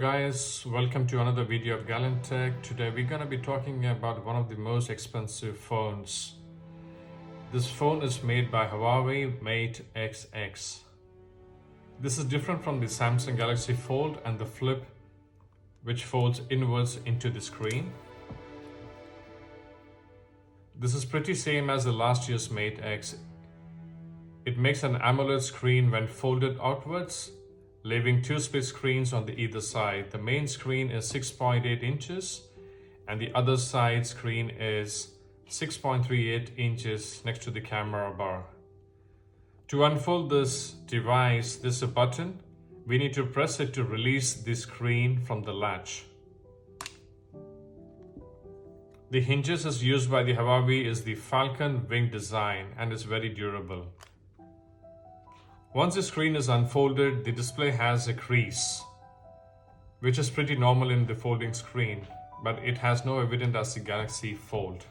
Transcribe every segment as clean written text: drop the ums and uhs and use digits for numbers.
guys, welcome to another video of Gallant Tech. Today we're going to be talking about one of the most expensive phones. This phone is made by Huawei Mate Xs. This is different from the Samsung Galaxy Fold and the Flip, which folds inwards into the screen. This is pretty same as the last year's Mate X. It makes an AMOLED screen when folded outwards, leaving two split screens on the either side. The main screen is 6.8 inches and the other side screen is 6.38 inches next to the camera bar. To unfold this device, there's a button. We need to press it to release the screen from the latch. The hinges as used by the Huawei is the Falcon wing design and is very durable. Once the screen is unfolded, the display has a crease, which is pretty normal in the folding screen, but it has no evidence as the Galaxy Fold.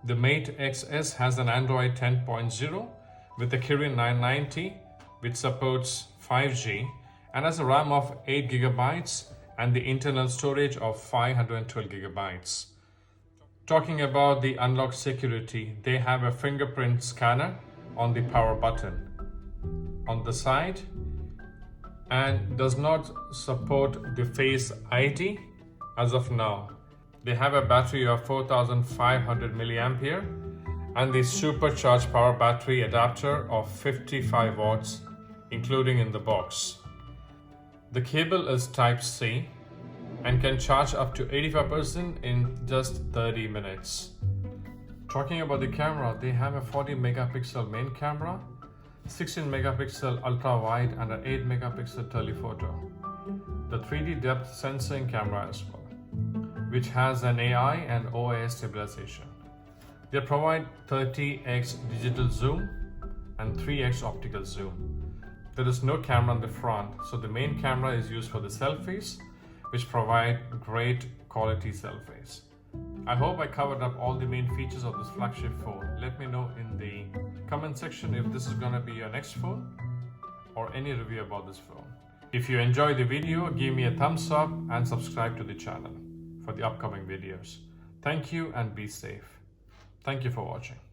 The Mate Xs has an Android 10.0 with a Kirin 990, which supports 5G and has a RAM of 8 GB and the internal storage of 512 GB. Talking about the unlock security, they have a fingerprint scanner on the power button on the side and does not support the Face ID as of now. They have a battery of 4500 mAh and the supercharged power battery adapter of 55 watts, including in the box. The cable is Type-C and can charge up to 85% in just 30 minutes. Talking about the camera, they have a 40 megapixel main camera, 16 megapixel ultra wide and an 8 megapixel telephoto. The 3D depth sensing camera as well, which has an AI and OIS stabilization. They provide 30x digital zoom and 3x optical zoom. There is no camera on the front, so the main camera is used for the selfies, which provide great quality selfies. I hope I covered up all the main features of this flagship phone. Let me know in the comment section if this is gonna be your next phone or any review about this phone. If you enjoyed the video, give me a thumbs up and subscribe to the channel for the upcoming videos. Thank you and be safe. Thank you for watching.